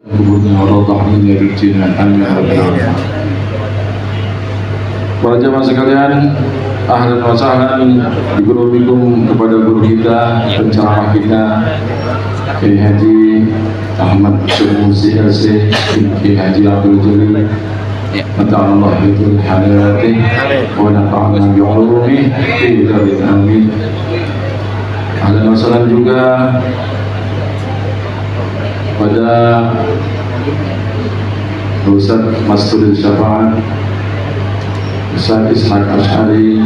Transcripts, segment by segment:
Para jamaah sekalian, ahlan wa sahlan bigurubikum kepada guru kita, penceramah kita, Kiai Haji Ahmad Turmuzi LC, Kiai Haji Abdul Jalil, Mata'allah itu halatih, wa nafa'ana bi'ulumih, Idarin amin. Ahlan wa sahlan juga pada Ustaz Masturil Syafa'at, Ustaz Ishaq Ash'ari,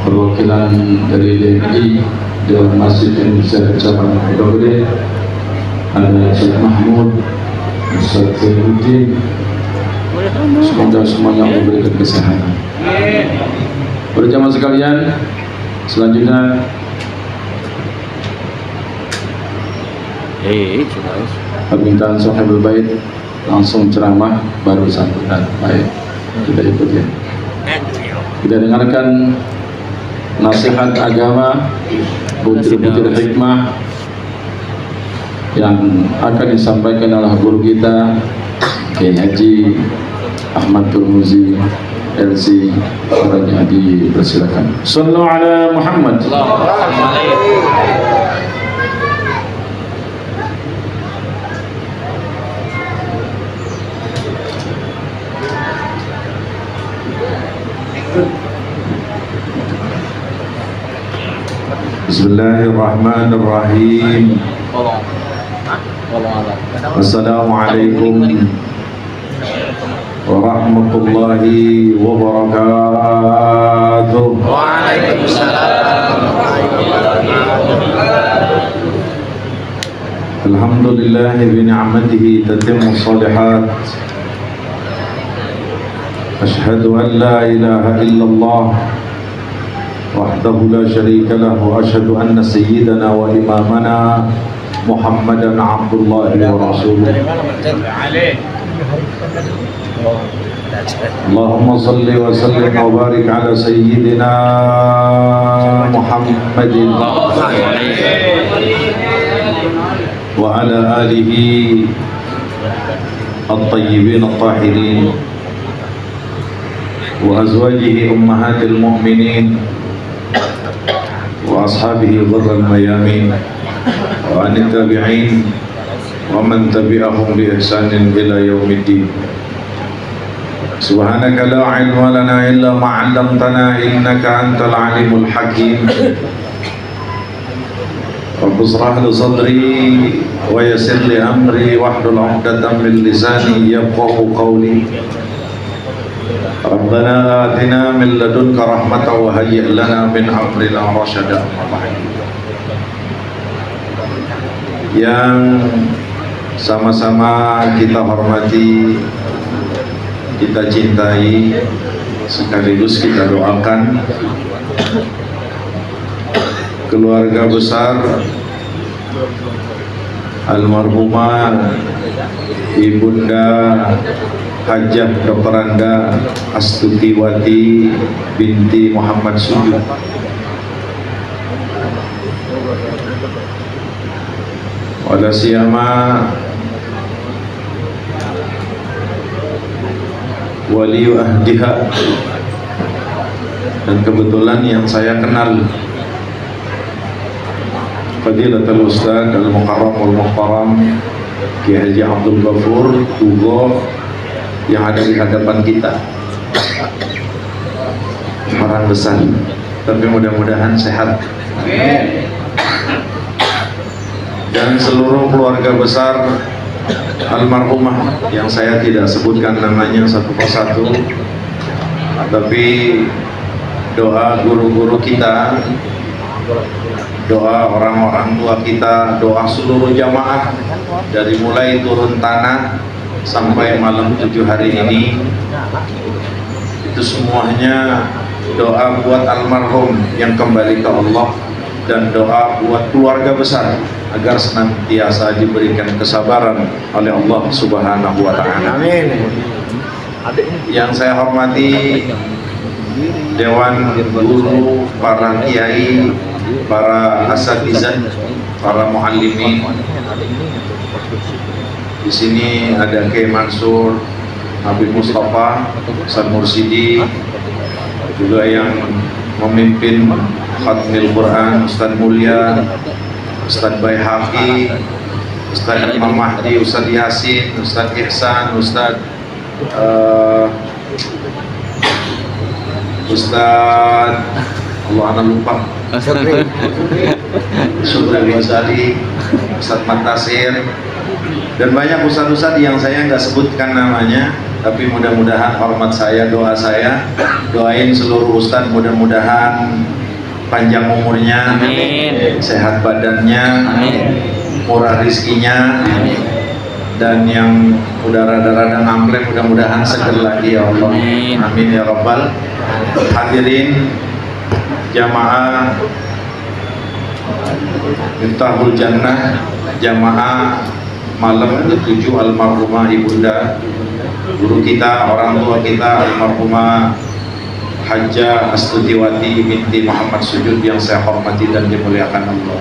perwakilan dari DMI Dewan Masjid Indonesia Cabang Kedogede, ada Ustaz Mahmud, Ustaz Zainuddin. Semoga semuanya memberikan kesehatan. Para jamaah sekalian, selanjutnya permintaan Sahibul Bait langsung ceramah baru sambutan. Baik, kita ikuti. Kita dengarkan nasihat agama, butir-butir hikmah yang akan disampaikan oleh guru kita Kiai Haji Ahmad Turmuzi LC. Orangnya dipersilakan. Sallu ala Muhammad. Bismillahirrahmanirrahim. Assalamualaikum warahmatullahi wabarakatuh. Waalaikumsalam. Alhamdulillah bi ni'matihi tatimmu shalihat. Asyhadu an la ilaha illallah وحده لا شريك له وأشهد أن سيدنا وإمامنا محمدا عبد الله ورسوله اللهم صل وسلم وبارك على سيدنا محمد وعلى آله الطيبين الطاهرين وأزواجه أمهات المؤمنين وأصحابه غر الميامين وعن التابعين ومن تبعهم بإحسان إلى يوم الدين. سبحانك لا علم لنا إلا ما علمتنا إنك أنت العليم الحكيم. رب اشرح لي صدري ويسر لي أمري واحلل عقدة من لساني يفقهوا قولي. ربنا آتنا من لدنك رحمة وهيئ لنا من أمرنا رشدا. Yang sama-sama kita hormati, kita cintai, sekaligus kita doakan keluarga besar almarhumah Ibunda Hajah Dr. Anda Astutiwati binti Muhammad Sujud. Wala siyama wali ahdiha, dan kebetulan yang saya kenal Fadilatul Ustaz Al-Mukarram Al-Muhtaram Kiai Haji Abdul Ghafur Tugo yang ada di hadapan kita, orang besar, tapi mudah-mudahan sehat. Dan seluruh keluarga besar almarhumah yang saya tidak sebutkan namanya satu persatu, tapi doa guru-guru kita, doa orang-orang tua kita, doa seluruh jamaah dari mulai turun tanah sampai malam 7 hari ini, itu semuanya doa buat almarhum yang kembali ke Allah, dan doa buat keluarga besar agar senantiasa diberikan kesabaran oleh Allah Subhanahu wa Ta'ala. Amin. Yang saya hormati Dewan Guru, para kiai, para asatizah, para muallimin, Di sini ada Kiai Mansur, Habib Mustafa, Ustaz Mursidi, juga yang memimpin Khatmil Quran, Ustaz Mulia, Ustaz Baihaqi, Ustaz Imam Mahdi, Ustaz Yasin, Ustaz Ihsan, Ustaz Allah anak lupa, Syukri Ghazali, Ustaz Matasir, dan banyak ustaz-ustaz yang saya nggak sebutkan namanya, tapi mudah-mudahan hormat saya, doa saya, doain seluruh ustaz mudah-mudahan panjang umurnya, amin, sehat badannya, amin, murah rizkinya, amin, dan yang udah rada-rada ngampleng mudah-mudahan seger lagi ya Allah, amin, amin ya Rabbal. Hadirin jamaah Miftahul Jannah, jamaah malam ke-7 almarhumah ibunda guru kita, orang tua kita, almarhumah Hajjah Astutiwati binti Muhammad Sujud, yang saya hormati dan dimuliakan Allah.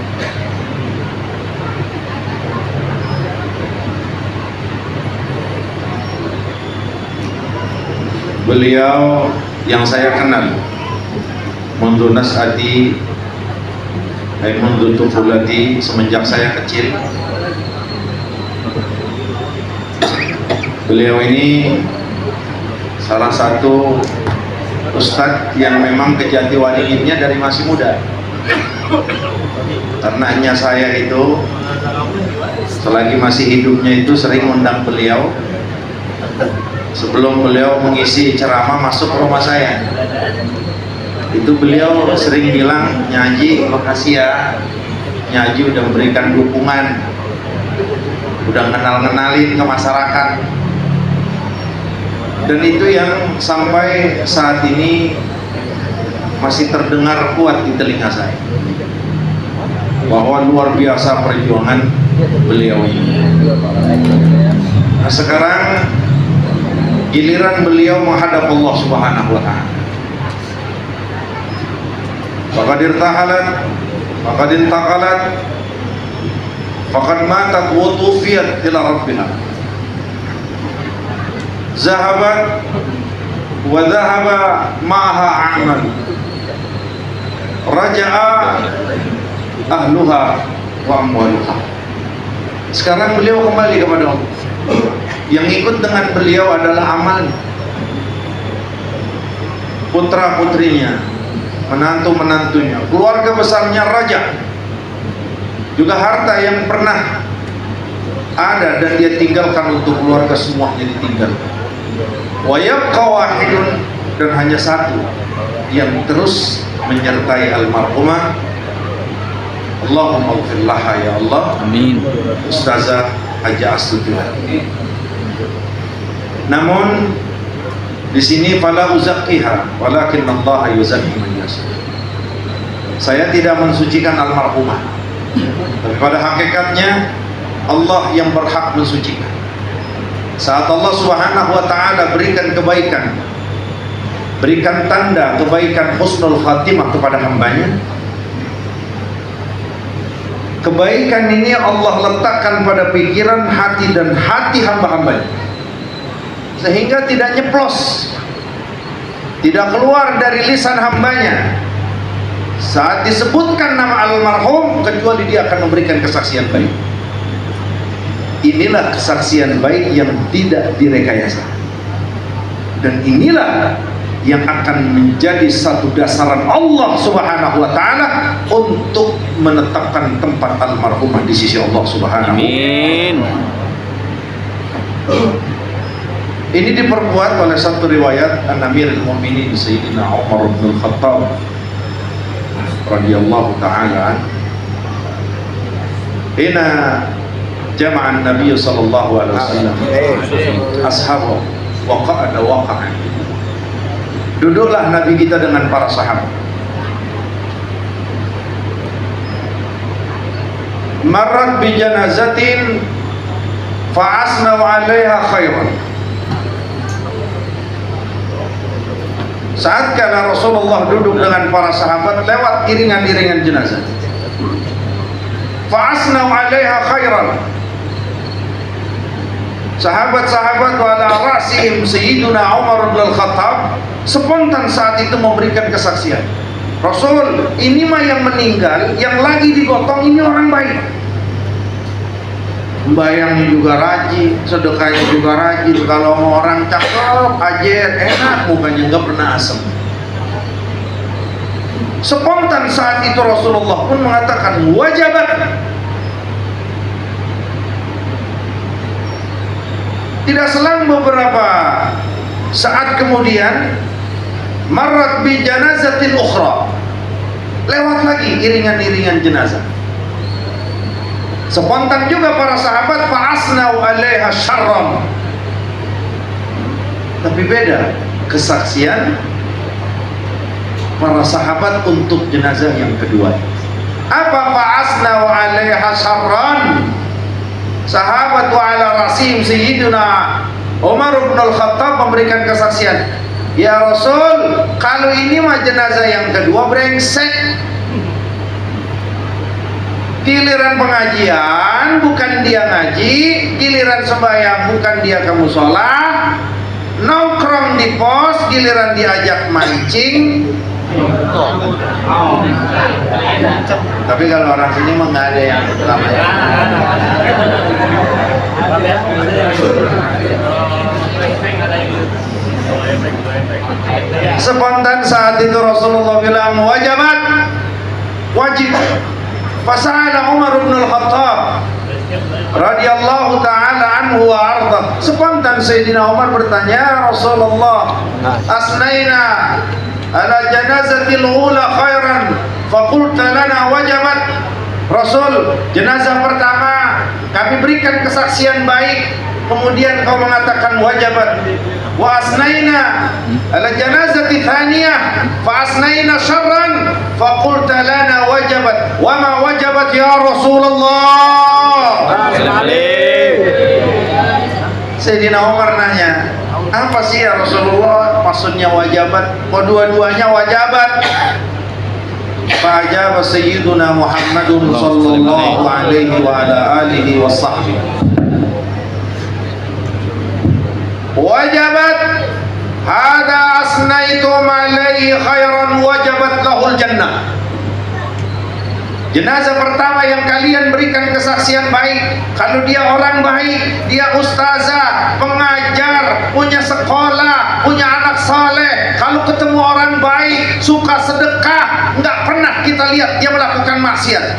Beliau yang saya kenal mundu nas'ati, mundu tufulati, semenjak saya kecil. Beliau ini salah satu ustadz yang memang kejatiwaliinnya dari masih muda. Karenanya saya itu selagi masih hidupnya itu sering undang beliau. Sebelum beliau mengisi ceramah masuk ke rumah saya, itu beliau sering bilang, Nyaji makasih ya, Nyaji udah memberikan dukungan, udah kenal-kenalin ke masyarakat. Dan itu yang sampai saat ini masih terdengar kuat di telinga saya, bahwa luar biasa perjuangan beliau ini. Nah sekarang giliran beliau menghadap Allah Subhanahu wa ta'ala. Faqad irtahalat, faqad intaqalat, faqad matat wa tufiyat ila rabbiha. Zahabat wa dhahaba ma'aha a'mal. Raja'a ahluha wa amwaluha. Sekarang beliau kembali kepada Allah. Yang ikut dengan beliau adalah amal, putra-putrinya, menantu-menantunya, keluarga besarnya raja, juga harta yang pernah ada dan dia tinggalkan untuk keluarga semuanya ditinggalkan. Wa yabqa wahidun, dan hanya satu yang terus menyertai almarhumah. Allahumma ighfir laha ya Allah, amin, Ustazah Hajjah Astutiwati. Namun di sini fala uzakkiha walakin Allah yuzakki man yasha. Saya tidak mensucikan almarhumah, tapi pada hakikatnya Allah yang berhak mensucikan. Saat Allah Subhanahu wa ta'ala berikan kebaikan, berikan tanda kebaikan husnul khatimah kepada hambanya, kebaikan ini Allah letakkan pada pikiran, hati dan hati hamba-hambanya, sehingga tidak nyeplos, tidak keluar dari lisan hambanya saat disebutkan nama almarhum kecuali dia akan memberikan kesaksian baik. Inilah kesaksian baik yang tidak direkayasa, dan inilah yang akan menjadi satu dasaran Allah Subhanahu wa ta'ala untuk menetapkan tempat almarhumah di sisi Allah Subhanahu wa ta'ala. Ini diperkuat oleh satu riwayat Amirul Mukminin Sayyidina Umar bin Khattab radhiyallahu ta'ala. Hina jama'an Nabi sallallahu alaihi wasallam ashabahu wa qa'ada waqa'an. Duduklah Nabi kita dengan para sahabat. Marrat bi janazatin fa'asnau 'alaiha khairan. Saat kala Rasulullah duduk dengan para sahabat, lewat iringan-iringan jenazah. Fa'asnau 'alaiha khairan. Sahabat-sahabat wa ala rasihim Sayyiduna Umar bin Khattab spontan saat itu memberikan kesaksian. Rasul, ini mah yang meninggal, yang lagi digotong ini orang baik. Bayangnya juga rajin, sedekahnya juga rajin. Kalau mau orang cakep, ajer, enak, mukanya nggak pernah asem. Spontan saat itu Rasulullah pun mengatakan wajabat. Tidak selang beberapa saat kemudian marrat bi janazatin ukhra, lewat lagi iringan-iringan jenazah. Spontan juga para sahabat fa'asnau 'alaiha syarran. Tapi beda kesaksian para sahabat untuk jenazah yang kedua. Apa fa'asnau 'alaiha syarran? Sahabat wa ala rasim Sayyiduna Umar bin Khattab memberikan kesaksian, ya Rasul, kalau ini mah jenazah yang kedua brengsek. Giliran pengajian bukan dia ngaji, giliran sembahyang bukan dia ke mushola, nongkrong di pos, giliran diajak mancing. Tapi kalau orang sini mah nggak ada yang namanya. Spontan saat itu Rasulullah bilang wajibat, wajib. Fasa'ala Umar bin Khattab radhiyallahu ta'ala anhu wa arda. Spontan Sayyidina Umar bertanya, ya Rasulullah, asnaina ala janazatil ula khairan faqulta lana wajabat. Rasul, jenazah pertama kami berikan kesaksian baik, kemudian kau mengatakan wajabat. Wa asnaina ala janazati thaniyah fa asnaina syarran fa qulta lana wajabat. Wa ma wajabat ya Rasulullah? Sayyidina Umar nanya, apa sih ya Rasulullah maksudnya wajabat? Dua-duanya wajabat. Fa'ajaba Sayyiduna Muhammadun sallallahu alaihi wa ala alihi wa sahbihi, wajabat hada asnaitum alaihi khairan wajabat lahul jannah. Jenazah pertama yang kalian berikan kesaksian baik, kalau dia orang baik, dia ustazah, pengajar, punya sekolah, punya anak saleh, kalau ketemu orang baik, suka sedekah, nggak pernah kita lihat dia melakukan maksiat.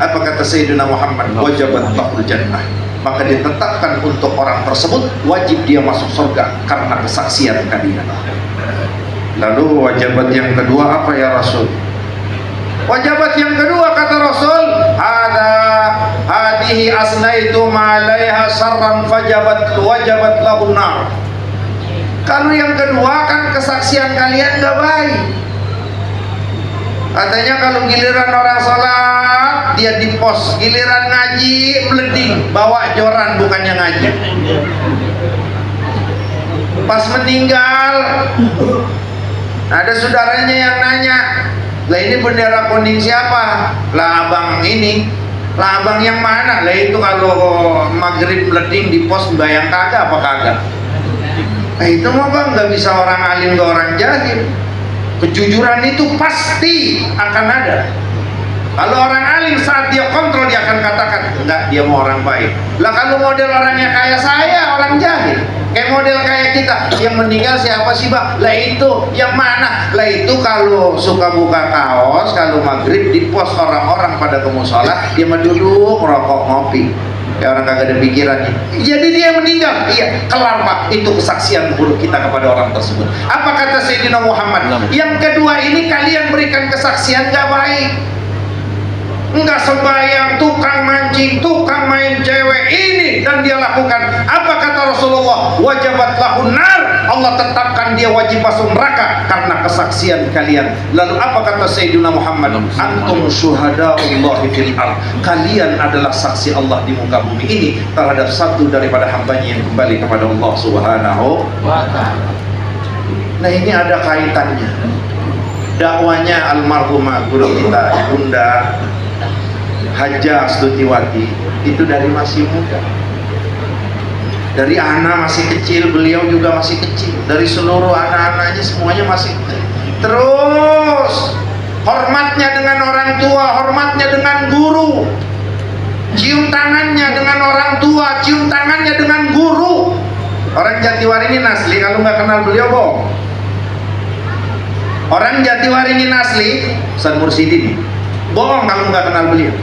Apa kata Sayyidina Muhammad? Wajabat lahul jannah. Maka ditetapkan untuk orang tersebut wajib dia masuk surga karena kesaksian kalian. Lalu wajibat yang kedua apa ya Rasul? Wajibat yang kedua kata Rasul, hadihi asnaitum 'alaiha syarran wajabat lahun nar. Kalau yang kedua kan kesaksian kalian enggak baik. Katanya kalau giliran orang sholat dia di pos, giliran ngaji meleding, bawa joran bukannya ngaji. Pas meninggal ada saudaranya yang nanya, lah ini bendera kuning siapa? Lah abang ini. Lah abang yang mana? Lah itu kalau maghrib meleding di pos bayang kagak apa kagak? Nah itu mah bang nggak bisa orang alim ke orang jahil. Kejujuran itu pasti akan ada. Kalau orang alim saat dia kontrol dia akan katakan enggak, dia mau orang baik. Lah kalau model orangnya kayak saya, orang jahil. Kayak model kayak kita, yang meninggal siapa sih bang? Lah itu yang mana? Lah itu kalau suka buka kaos, kalau maghrib di pos orang-orang pada ke mushola, dia mah duduk merokok ngopi. Ya orang kagak ada pikirannya. Jadi dia meninggal, iya kelar pak. Itu kesaksian buruk kita kepada orang tersebut. Apa kata Sayyidina Muhammad? Yang kedua ini kalian berikan kesaksian gak baik. Enggak sembahyang, tukang mancing, tukang main cewek ini dan dia lakukan. Apa kata Rasulullah? Wajabat lahun nar. Allah tetapkan dia wajib masuk neraka karena kesaksian kalian. Lalu apa kata Sayyidina Muhammad? Antum syuhadaullahi fil ard. Kalian adalah saksi Allah di muka bumi ini terhadap satu daripada hambanya yang kembali kepada Allah Subhanahu wa ta'ala. Nah ini ada kaitannya. Dakwanya almarhumah guru kita Bunda Hajah Astutiwati itu dari masih muda. Dari anak masih kecil, beliau juga masih kecil. Dari seluruh anak-anaknya semuanya masih kecil. Terus hormatnya dengan orang tua, hormatnya dengan guru, cium tangannya dengan orang tua, cium tangannya dengan guru. Orang Jatiwaringin asli kalau nggak kenal beliau bohong. Orang Jatiwaringin asli, Ustaz Mursidin, bohong kalau nggak kenal beliau.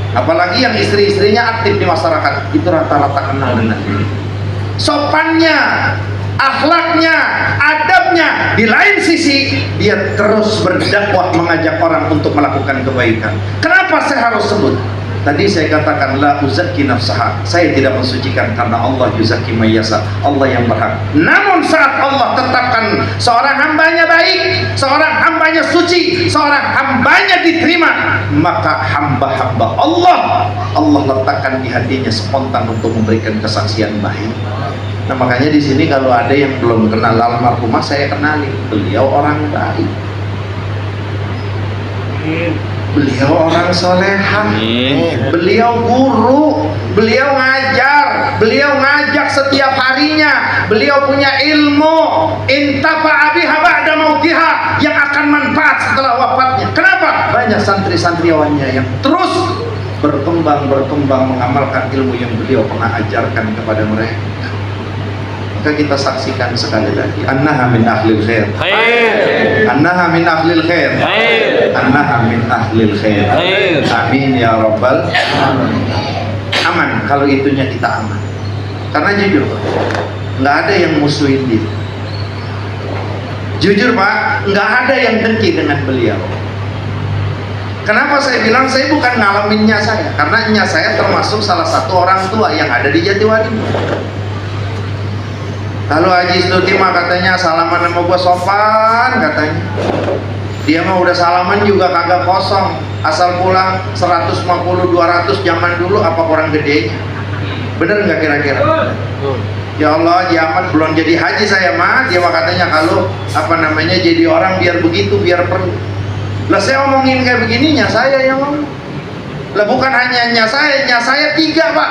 Apalagi yang istri-istrinya aktif di masyarakat, itu rata-rata kenal dengan beliau. Sopannya, akhlaknya, adabnya. Di lain sisi dia terus berdakwah mengajak orang untuk melakukan kebaikan. Kenapa saya harus sebut? Tadi saya katakan la uzakki nafsaha, saya tidak mensucikan karena Allah yuzakki mayyasa, Allah yang berhak. Namun saat Allah tetapkan seorang hambanya baik, seorang hambanya suci, seorang hambanya diterima, maka hamba-hamba Allah letakkan di hatinya spontan untuk memberikan kesaksian baik. Nah makanya di sini kalau ada yang belum kenal almarhumah, saya kenali, beliau orang baik, beliau orang soleha, beliau guru, beliau ngajar, beliau ngajak setiap harinya, beliau punya ilmu intafa'a biha ba'da mautiha, yang akan manfaat setelah wafatnya. Kenapa? Banyak santri-santriwannya yang terus berkembang mengamalkan ilmu yang beliau pernah ajarkan kepada mereka. Maka kita saksikan sekali lagi, annaha min ahlil khair, annaha min ahlil khair, annaha min ahlil khair. Amin ya rabbal alamin. Aman kalau itunya kita aman. Karena jujur, nggak ada yang musuhin dia. Jujur Pak, nggak ada yang dengki dengan beliau. Kenapa saya bilang saya bukan ngalaminnya saya? Karena nya saya termasuk salah satu orang tua yang ada di Jatiwaringin. Lalu Haji Isnuti mah katanya salaman sama gua sopan katanya. Dia mah udah salaman juga kagak kosong, asal pulang 150-200 zaman dulu apa kurang gedenya. Bener nggak kira-kira? Ya Allah, zaman belum jadi haji saya mah, dia mah katanya kalau jadi orang biar begitu, biar perlu. Lah saya omongin kayak begininya, saya yang ngomong. Lah bukan hanya nya saya 3 Pak.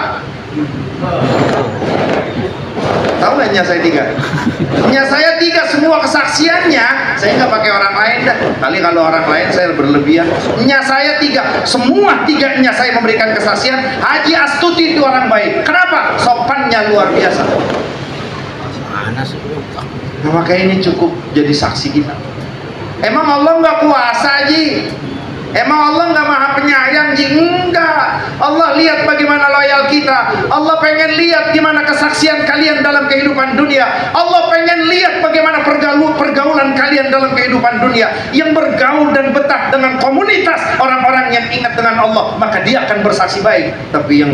Tahu nggak nya saya 3? Nya saya 3 semua kesaksiannya, saya nggak pakai orang lain dah. Kali kalau orang lain saya berlebihan. Nya saya 3, semua 3-nya saya memberikan kesaksian. Haji Astuti itu orang baik. Kenapa? Sopannya luar biasa. Nah, maka ini cukup jadi saksi kita. Emang Allah nggak kuasa Ji? Emang Allah nggak maha penyayang Ji? Enggak. Allah lihat bagaimana loyal kita. Allah pengen lihat gimana kesaksian kalian dalam kehidupan dunia. Allah pengen lihat bagaimana pergaulan kalian dalam kehidupan dunia. Yang bergaul dan betah dengan komunitas orang-orang yang ingat dengan Allah, maka dia akan bersaksi baik. Tapi yang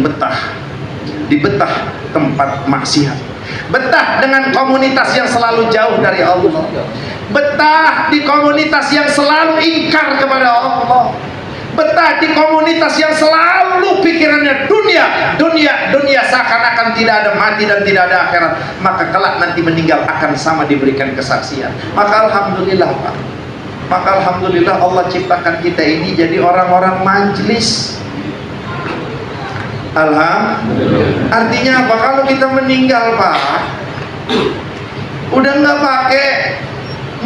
di tempat maksiat, betah dengan komunitas yang selalu jauh dari Allah, betah di komunitas yang selalu ingkar kepada Allah, betah di komunitas yang selalu pikirannya dunia seakan-akan tidak ada mati dan tidak ada akhirat, maka kelak nanti meninggal akan sama diberikan kesaksian. Maka alhamdulillah Pak, maka alhamdulillah Allah ciptakan kita ini jadi orang-orang majlis. Alhamdulillah. Artinya apa? Kalau kita meninggal Pak, udah nggak pakai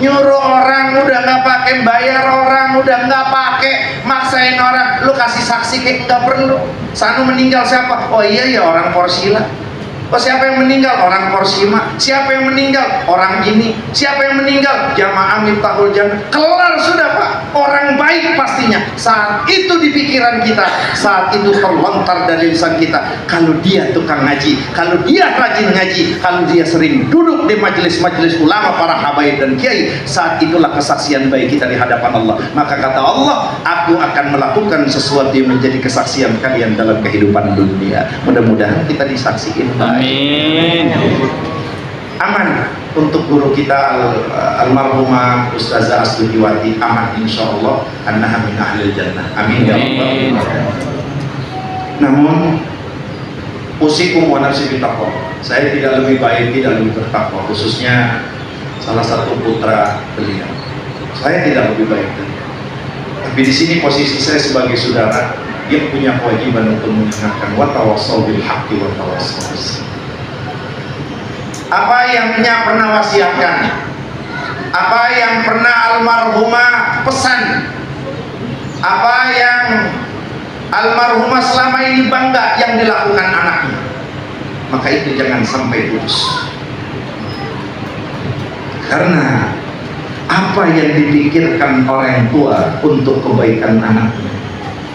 nyuruh orang, udah nggak pakai bayar orang, udah nggak pakai maksain orang, lu kasih saksi kayak nggak perlu. Sanu meninggal siapa? Oh iya ya orang Porsila. Oh siapa yang meninggal? Orang Porsima. Siapa yang meninggal? Orang ini. Siapa yang meninggal? Jamaah Miftahul Jannah. Kelar sudah Pak. Orang baik pastinya. Saat itu di pikiran kita, saat itu terlontar dari lisan kita. Kalau dia tukang ngaji, kalau dia rajin ngaji, kalau dia sering duduk di majelis-majelis ulama, para habaib dan kiai, saat itulah kesaksian baik kita di hadapan Allah. Maka kata Allah, aku akan melakukan sesuatu yang menjadi kesaksian kalian dalam kehidupan dunia. Mudah-mudahan kita disaksikan. Amin. Aman untuk guru kita almarhumah Ustazah Astudiwati, aman insyaallah, annaha min ahlil jannah. Amin ya rabbal. Namun usikum wa nafsi bittaqwa, saya tidak lebih baik, tidak lebih bertakwa, khususnya salah satu putra beliau. Saya tidak lebih baik beliau. Tapi di sini posisi saya sebagai saudara yang punya kewajiban untuk mengingatkan wa tawassau bil haqqi wa tawassau bis sabr. Apa yang Nya pernah wasiatkan? Apa yang pernah almarhumah pesan? Apa yang almarhumah selama ini bangga yang dilakukan anaknya? Maka itu jangan sampai putus. Karena apa yang dipikirkan orang tua untuk kebaikan anaknya,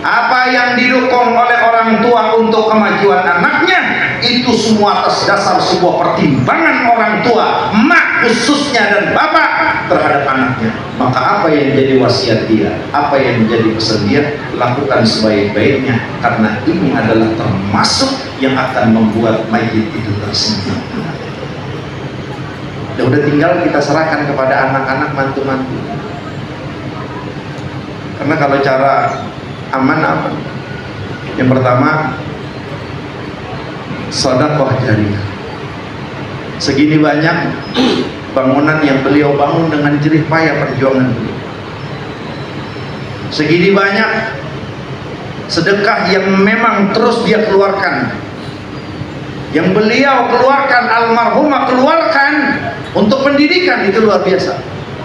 apa yang didukung oleh orang tua untuk kemajuan anaknya, itu semua atas dasar sebuah pertimbangan orang tua, mak khususnya dan bapak terhadap anaknya. Maka apa yang jadi wasiat dia, apa yang menjadi pesan dia, lakukan sebaik-baiknya, karena ini adalah termasuk yang akan membuat mayit itu tersenyum. Ya udah, tinggal kita serahkan kepada anak-anak, mantu-mantu. Karena kalau cara aman. Yang pertama, sedekah jariyah. Segini banyak bangunan yang beliau bangun dengan jerih payah perjuangan beliau. Segini banyak sedekah yang memang terus dia keluarkan, yang beliau keluarkan, almarhumah keluarkan untuk pendidikan, itu luar biasa.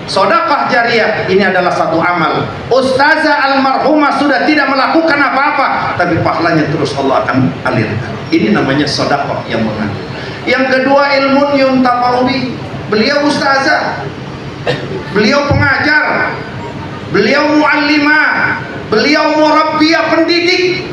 Sedekah jariyah ini adalah satu amal. Ustazah almarhumah sudah tidak melakukan apa-apa, tapi pahalanya terus Allah akan alirkan. Ini namanya sedekah yang mengalir. Yang kedua, ilmu yuntafa'u bihi. Beliau ustazah, beliau pengajar, beliau muallimah, beliau murabbiyah, pendidik.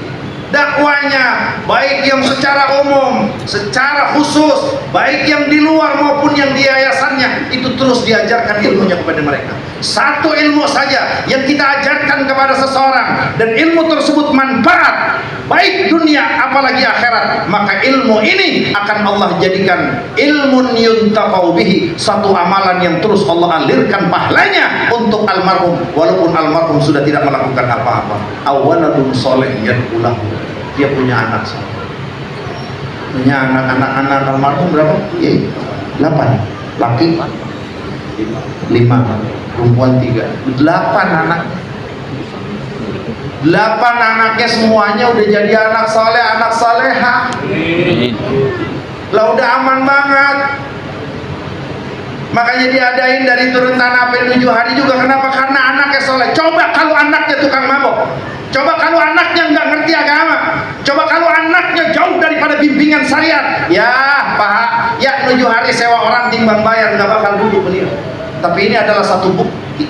Dakwanya baik yang secara umum, secara khusus, baik yang di luar maupun yang di yayasannya, itu terus diajarkan ilmunya kepada mereka. Satu ilmu saja yang kita ajarkan kepada seseorang dan ilmu tersebut manfaat baik dunia apalagi akhirat, maka ilmu ini akan Allah jadikan ilmun yuntafa'u bihi, satu amalan yang terus Allah alirkan pahalanya untuk almarhum, walaupun almarhum sudah tidak melakukan apa-apa. Awaladun soleh yad'ulahu, dia punya anak soleh. Punya anak almarhum berapa? 8. Laki 5, perempuan 3, 8 anak. 8 anaknya semuanya udah jadi anak soleh, anak soleha. Lah udah aman banget. Makanya diadain dari turun tanah sampai 7 hari juga. Kenapa? Karena anaknya soleh. Coba kalau anaknya tukang mabok, coba kalau anaknya nggak ngerti agama, coba kalau anaknya jauh daripada bimbingan syariat, ya Pak, ya 7 hari sewa orang timbang bayar, nggak bakal duduk beliau. Tapi ini adalah satu bukti.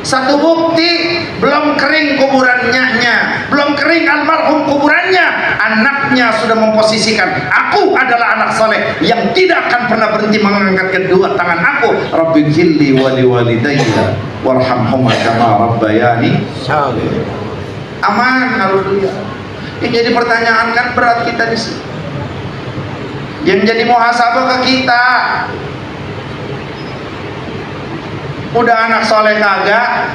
Satu bukti, belum kering kuburan nyahnya, belum kering almarhum kuburannya, anaknya sudah memposisikan, aku adalah anak soleh yang tidak akan pernah berhenti mengangkat kedua tangan aku. Rabbi ghfirli wa liwalidayya warhamhuma kama rabbayani shaghira. Aman kalau dia. Ini jadi pertanyaan kan berat kita di sini. Yang jadi muhasabah ke kita. Udah anak soleh kagak,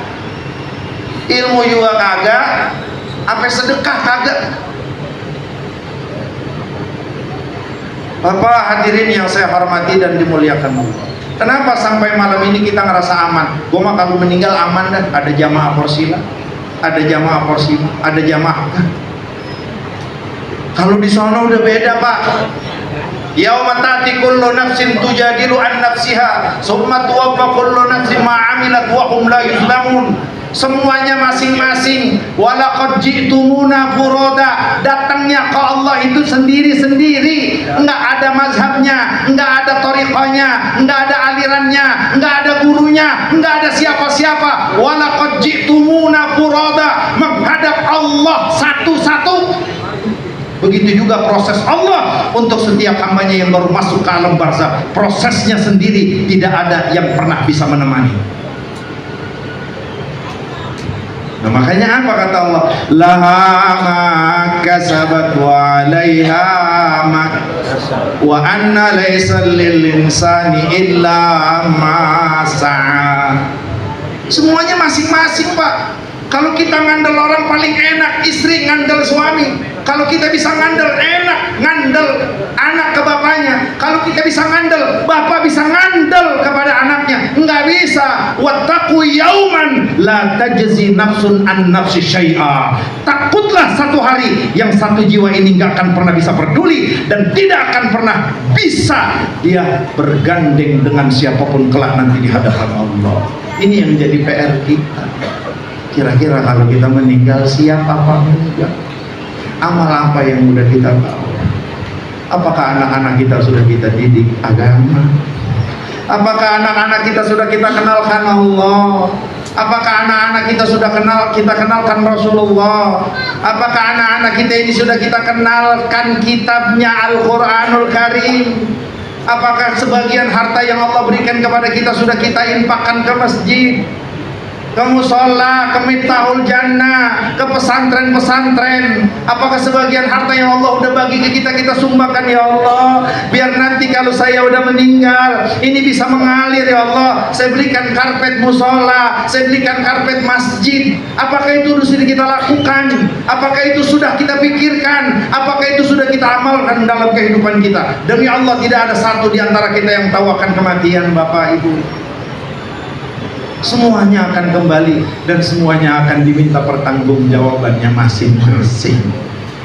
ilmu juga kagak, sampai sedekah kagak. Bapak hadirin yang saya hormati dan dimuliakan Allah, kenapa sampai malam ini kita ngerasa aman? Gue mah kalau meninggal aman dah. Ada jamaah porsila, ada jamaah porsila, ada jamaah. Kalau di sana udah beda Pak. Yauma ta'ti kullu nafsin tujadilu an nafsiha summa tuwaffa kullu nafsin ma 'amilat wa hum la yuzlamun. Semuanya masing-masing. Walaqad ji'tumuna furoda, datangnya ke Allah itu sendiri-sendiri, enggak ada mazhabnya, enggak ada thariqahnya, enggak ada alirannya, enggak ada gurunya, enggak ada siapa-siapa. Walaqad ji'tumuna furoda, menghadap Allah satu-satu. Begitu juga proses Allah untuk setiap hambanya yang baru masuk ke alam barzakh, prosesnya sendiri, tidak ada yang pernah bisa menemani. Nah, makanya apa kata Allah? Laha ma kasabat wa 'alaiha ma wa anna laisa lil insani illa ma sa'a. Semuanya masing-masing Pak. Kalau kita ngandel orang paling enak istri, ngandel suami. Kalau kita bisa ngandel enak, ngandel ngandel anak ke bapaknya. Kalau kita bisa ngandel, bapak bisa ngandel kepada anaknya. Enggak bisa. Wattaqu yauman la tajzi nafsun an nafsi syai'a. Takutlah satu hari yang satu jiwa ini enggak akan pernah bisa peduli dan tidak akan pernah bisa dia bergandeng dengan siapapun kelak nanti di hadapan Allah. Ini yang jadi PR kita. Kira-kira kalau kita meninggal, siapa apa enggak? Amal apa yang sudah kita tahu? Apakah anak-anak kita sudah kita didik agama? Apakah anak-anak kita sudah kita kenalkan Allah? Apakah anak-anak kita sudah kita kenalkan Rasulullah? Apakah anak-anak kita ini sudah kita kenalkan kitabnya Al-Quranul Karim? Apakah sebagian harta yang Allah berikan kepada kita sudah kita infakkan ke masjid, ke musola, ke Miftahul Jannah, ke pesantren-pesantren? Apakah sebagian harta yang Allah udah bagi ke kita, kita sumbangkan ya Allah, biar nanti kalau saya udah meninggal ini bisa mengalir ya Allah. Saya berikan karpet musola, saya berikan karpet masjid. Apakah itu sudah kita lakukan? Apakah itu sudah kita pikirkan? Apakah itu sudah kita amalkan dalam kehidupan kita? Demi Allah, tidak ada satu di antara kita yang tahu akan kematian, Bapak Ibu. Semuanya akan kembali dan semuanya akan diminta pertanggungjawabannya masing-masing.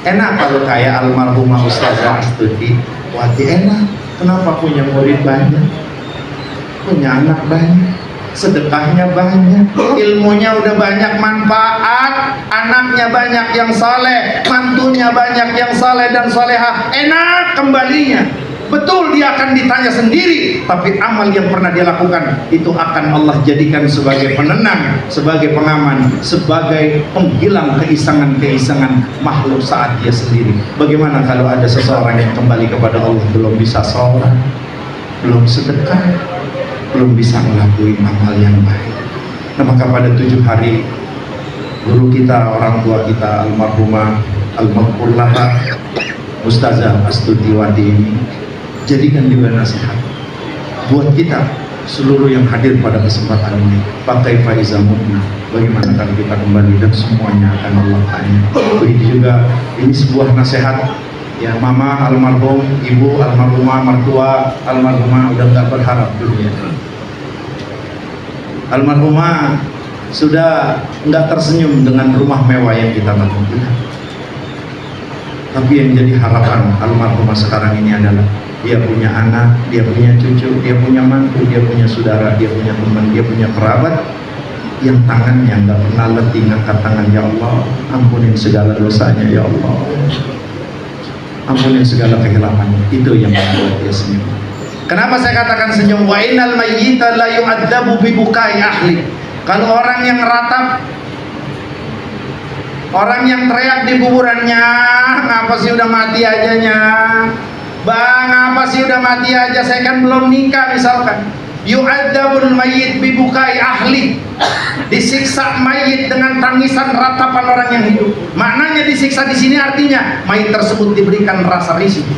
Enak kalau kayak almarhumah Ustazah Astuti Wati, enak. Kenapa? Punya murid banyak, punya anak banyak, sedekahnya banyak, ilmunya udah banyak manfaat, anaknya banyak yang saleh, mantunya banyak yang saleh dan salehah. Enak kembalinya. Betul, dia akan ditanya sendiri, tapi amal yang pernah dia lakukan itu akan Allah jadikan sebagai penenang, sebagai pengaman, sebagai penghilang keisangan-keisangan makhluk saat dia sendiri. Bagaimana kalau ada seseorang yang kembali kepada Allah belum bisa sholat, belum sedekah, belum bisa melakukan amal yang baik? Nah, maka pada 7 hari guru kita, orang tua kita, almarhumah al-maghfurlah Ustazah Astuti Wati ini, jadikan juga nasihat buat kita seluruh yang hadir pada kesempatan ini. Pakai faizamudna, bagaimana kalau kita kembali dan semuanya akan Allah tanya. Begitu juga ini sebuah nasihat ya, mama almarhum, ibu almarhumah, mertua almarhumah udah nggak berharap dunia. Almarhumah sudah nggak tersenyum dengan rumah mewah yang kita bangun. Tapi yang jadi harapan almarhumah sekarang ini adalah dia punya anak, dia punya cucu, dia punya mantu, dia punya saudara, dia punya teman, dia punya kerabat yang tangannya nggak pernah letih ngangkat tangan. Ya Allah, ampunin segala dosanya ya Allah, ampunin segala kehilafannya. Itu yang membuat dia senyum. Kenapa saya katakan senyum? Wa innal mayyita la yu'adzabu bi bukai ahli. Kalau orang yang ratap, orang yang teriak di kuburannya, ngapa sih udah mati ajanya? Bang, apa sih udah mati aja, saya kan belum nikah misalkan. Yu'adzabul mayyit bibukai ahli. Disiksa mayit dengan tangisan ratapan orang yang hidup. Maknanya disiksa di sini artinya mayit tersebut diberikan rasa risih.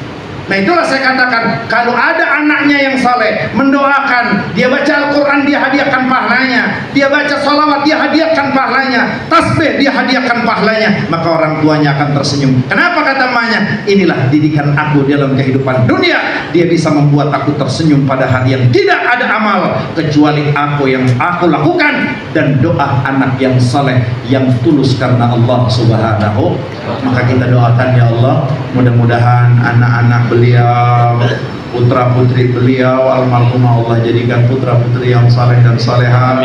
Nah, itulah saya katakan, kalau ada anaknya yang saleh mendoakan, dia baca Al-Quran, dia hadiahkan pahalanya, dia baca sholawat, dia hadiahkan pahalanya, tasbih, dia hadiahkan pahalanya, maka orang tuanya akan tersenyum. Kenapa? Kata emaknya, inilah didikan aku dalam kehidupan dunia. Dia bisa membuat aku tersenyum pada hari yang tidak ada amal kecuali aku yang aku lakukan dan doa anak yang saleh yang tulus karena Allah Subhanahu. Maka kita doakan ya Allah, mudah-mudahan anak-anak beliau, putra putri beliau almarhumah Allah jadikan putra putri yang saleh dan salehah.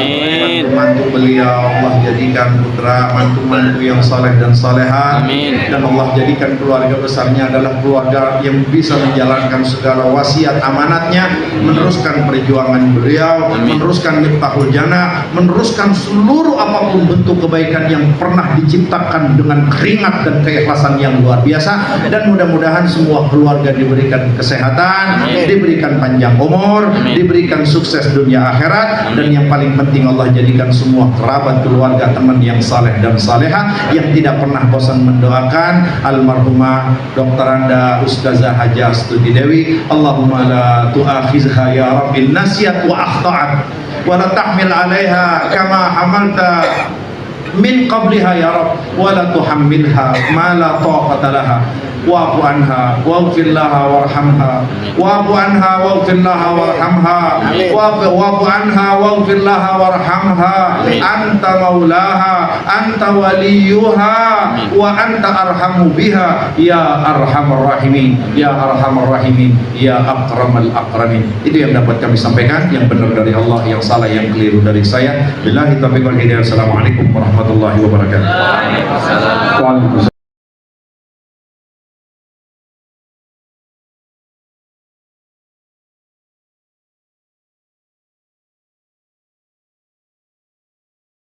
Mantu beliau Allah jadikan putra mantu yang saleh dan salehah. Dan Allah jadikan keluarga besarnya adalah keluarga yang bisa menjalankan segala wasiat amanatnya, meneruskan perjuangan beliau, meneruskan Miftahul Jannah, meneruskan seluruh apapun bentuk kebaikan yang pernah diciptakan dengan keringat dan keikhlasan yang luar biasa. Dan mudah-mudahan semua keluarga diberikan kesehatan, diberikan panjang umur, diberikan sukses dunia akhirat, dan yang paling penting Allah jadikan semua kerabat, keluarga, teman yang saleh dan salehah yang tidak pernah bosan mendoakan almarhumah Dr. Anda Ustazah Hajah Astuti Dewi. Allahumma la tu'akhizha ya Rabbi nasiyat wa akhta'at wa la tahmil 'alaiha kama hamalta min qabliha ya Rabb wa la tuhammilha ma la taqata laha wa'fu anha waghfir laha warhamha wa'fu anha waghfir laha warhamha wa'fu anha waghfir laha warhamha anta maulaha anta waliyuha wa anta arhamu biha ya arhamar rahimin ya arhamar rahimin ya akramal akramin. Itu yang dapat kami sampaikan, yang benar dari Allah, yang salah yang keliru dari saya. Billahi taufiq wal hidayah. Assalamualaikum warahmatullahi wabarakatuh. Waalaikumsalam.